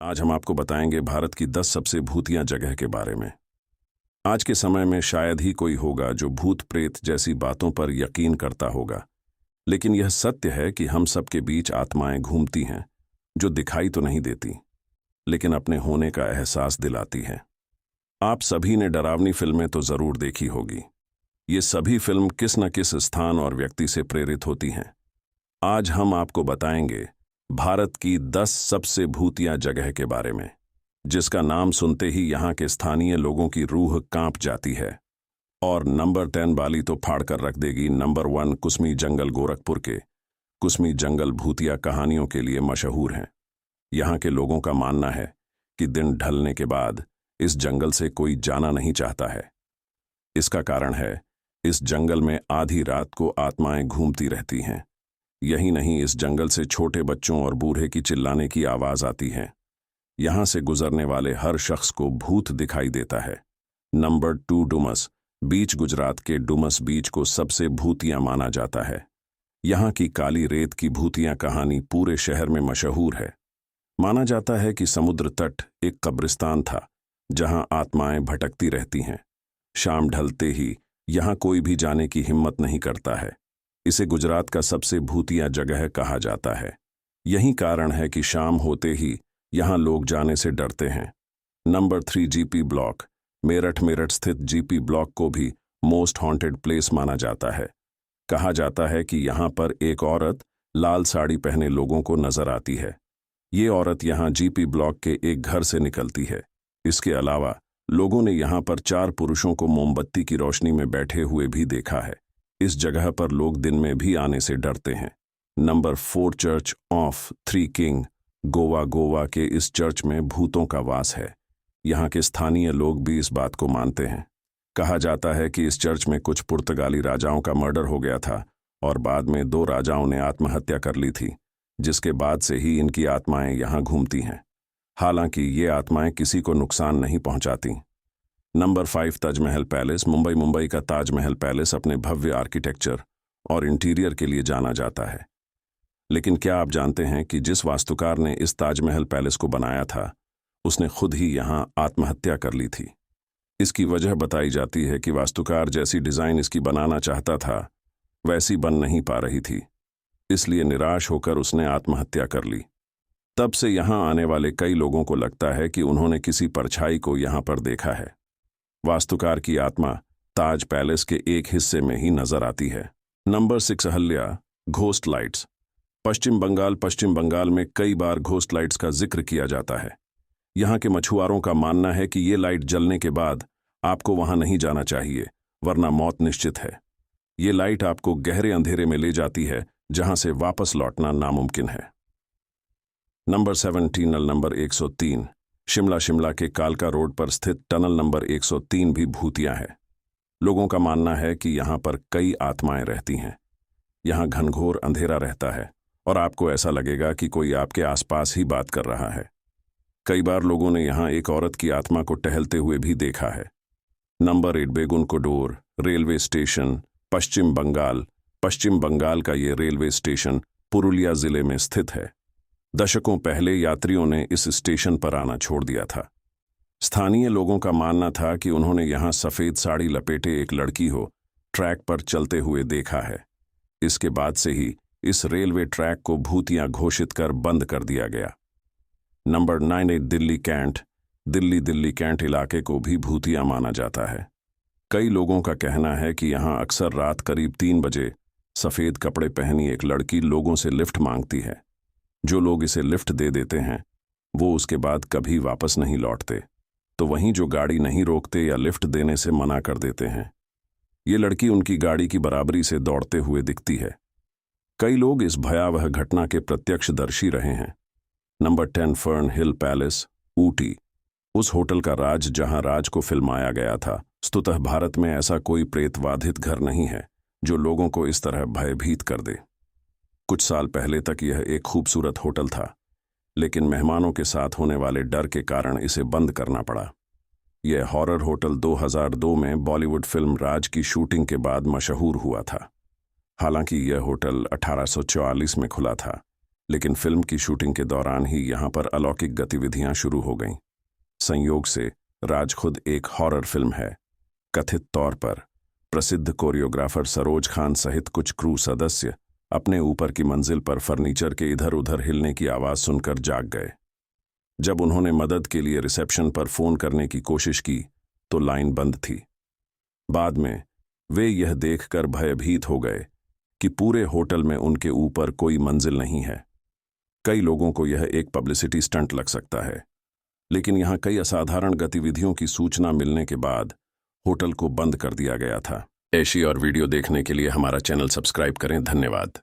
आज हम आपको बताएंगे भारत की 10 सबसे भूतिया जगह के बारे में। आज के समय में शायद ही कोई होगा जो भूत प्रेत जैसी बातों पर यकीन करता होगा, लेकिन यह सत्य है कि हम सबके बीच आत्माएं घूमती हैं जो दिखाई तो नहीं देती, लेकिन अपने होने का एहसास दिलाती हैं। आप सभी ने डरावनी फिल्में तो जरूर देखी होगी। ये सभी फिल्म किस न किस स्थान और व्यक्ति से प्रेरित होती हैं। आज हम आपको बताएंगे भारत की 10 सबसे भूतिया जगह के बारे में, जिसका नाम सुनते ही यहाँ के स्थानीय लोगों की रूह कांप जाती है। और नंबर 10 वाली तो फाड़ कर रख देगी। नंबर 1 कुसमी जंगल। गोरखपुर के कुसमी जंगल भूतिया कहानियों के लिए मशहूर हैं। यहाँ के लोगों का मानना है कि दिन ढलने के बाद इस जंगल से कोई जाना नहीं चाहता है। इसका कारण है, इस जंगल में आधी रात को आत्माएं घूमती रहती हैं। यही नहीं, इस जंगल से छोटे बच्चों और बूढ़े की चिल्लाने की आवाज आती है। यहां से गुजरने वाले हर शख्स को भूत दिखाई देता है। नंबर 2 डुमस बीच। गुजरात के डुमस बीच को सबसे भूतिया माना जाता है। यहाँ की काली रेत की भूतिया कहानी पूरे शहर में मशहूर है। माना जाता है कि समुद्र तट एक कब्रिस्तान था जहां आत्माएं भटकती रहती हैं। शाम ढलते ही यहाँ कोई भी जाने की हिम्मत नहीं करता है। इसे गुजरात का सबसे भूतिया जगह कहा जाता है। यही कारण है कि शाम होते ही यहाँ लोग जाने से डरते हैं। Number 3 GP block. मेरठ स्थित जीपी ब्लॉक को भी मोस्ट हॉन्टेड प्लेस माना जाता है। कहा जाता है कि यहाँ पर एक औरत लाल साड़ी पहने लोगों को नजर आती है। ये औरत यहाँ जीपी ब्लॉक के एक घर से निकलती है। इसके अलावा लोगों ने यहाँ पर 4 पुरुषों को मोमबत्ती की रोशनी में बैठे हुए भी देखा है। इस जगह पर लोग दिन में भी आने से डरते हैं। Number 4 church of 3 king. Goa के इस चर्च में भूतों का वास है। यहाँ के स्थानीय लोग भी इस बात को मानते हैं। कहा जाता है कि इस चर्च में कुछ पुर्तगाली राजाओं का मर्डर हो गया था और बाद में 2 राजाओं ने आत्महत्या कर ली थी, जिसके बाद से ही इनकी आत्माएं यहाँ घूमती हैं। हालांकि ये आत्माएं किसी को नुकसान नहीं पहुंचाती। Number 5 Taj Mahal palace. मुंबई का ताजमहल पैलेस अपने भव्य आर्किटेक्चर और इंटीरियर के लिए जाना जाता है। लेकिन क्या आप जानते हैं कि जिस वास्तुकार ने इस ताजमहल पैलेस को बनाया था, उसने खुद ही यहाँ आत्महत्या कर ली थी। इसकी वजह बताई जाती है कि वास्तुकार जैसी डिजाइन इसकी बनाना चाहता था, वैसी बन नहीं पा रही थी, इसलिए निराश होकर उसने आत्महत्या कर ली। तब से यहाँ आने वाले कई लोगों को लगता है कि उन्होंने किसी परछाई को यहाँ पर देखा है। वास्तुकार की आत्मा ताज पैलेस के एक हिस्से में ही नजर आती है। Number 6 Aleya ghost lights. Paschim Bengal में कई बार घोस्ट लाइट्स का जिक्र किया जाता है। यहाँ के मछुआरों का मानना है कि ये लाइट जलने के बाद आपको वहां नहीं जाना चाहिए, वरना मौत निश्चित है। ये लाइट आपको गहरे अंधेरे में ले जाती है, जहां से वापस लौटना नामुमकिन है। Number 7 tunnel number 103। शिमला के कालका रोड पर स्थित टनल नंबर 103 भी भूतिया है। लोगों का मानना है कि यहाँ पर कई आत्माएं रहती हैं। यहाँ घनघोर अंधेरा रहता है और आपको ऐसा लगेगा कि कोई आपके आसपास ही बात कर रहा है। कई बार लोगों ने यहाँ एक औरत की आत्मा को टहलते हुए भी देखा है। Number 8 Begunkodor railway station. Paschim Bengal का ये रेलवे स्टेशन पुरुलिया जिले में स्थित है। दशकों पहले यात्रियों ने इस स्टेशन पर आना छोड़ दिया था। स्थानीय लोगों का मानना था कि उन्होंने यहाँ सफेद साड़ी लपेटे एक लड़की को ट्रैक पर चलते हुए देखा है। इसके बाद से ही इस रेलवे ट्रैक को भूतिया घोषित कर बंद कर दिया गया। नंबर 9 दिल्ली कैंट इलाके को भी भूतिया माना जाता है। कई लोगों का कहना है कि यहाँ अक्सर रात करीब 3 बजे सफेद कपड़े पहनी एक लड़की लोगों से लिफ्ट मांगती है। जो लोग इसे लिफ्ट दे देते हैं वो उसके बाद कभी वापस नहीं लौटते, तो वहीं जो गाड़ी नहीं रोकते या लिफ्ट देने से मना कर देते हैं, ये लड़की उनकी गाड़ी की बराबरी से दौड़ते हुए दिखती है। कई लोग इस भयावह घटना के प्रत्यक्षदर्शी रहे हैं। नंबर 10 फर्न हिल पैलेस ऊटी। उस होटल का राज जहां राज को फिल्माया गया था। स्तुतः भारत में ऐसा कोई प्रेतबाधित घर नहीं है जो लोगों को इस तरह भयभीत कर दे। कुछ साल पहले तक यह एक खूबसूरत होटल था, लेकिन मेहमानों के साथ होने वाले डर के कारण इसे बंद करना पड़ा। यह हॉरर होटल 2002 में बॉलीवुड फिल्म राज की शूटिंग के बाद मशहूर हुआ था। हालांकि यह होटल 1844 में खुला था, लेकिन फिल्म की शूटिंग के दौरान ही यहां पर अलौकिक गतिविधियां शुरू हो गईं। संयोग से राज खुद एक हॉरर फिल्म है। कथित तौर पर प्रसिद्ध कोरियोग्राफर सरोज खान सहित कुछ क्रू सदस्य अपने ऊपर की मंजिल पर फर्नीचर के इधर उधर हिलने की आवाज सुनकर जाग गए। जब उन्होंने मदद के लिए रिसेप्शन पर फोन करने की कोशिश की तो लाइन बंद थी। बाद में वे यह देखकर भयभीत हो गए कि पूरे होटल में उनके ऊपर कोई मंजिल नहीं है। कई लोगों को यह एक पब्लिसिटी स्टंट लग सकता है, लेकिन यहां कई असाधारण गतिविधियों की सूचना मिलने के बाद होटल को बंद कर दिया गया था। ऐसी और वीडियो देखने के लिए हमारा चैनल सब्सक्राइब करें। धन्यवाद।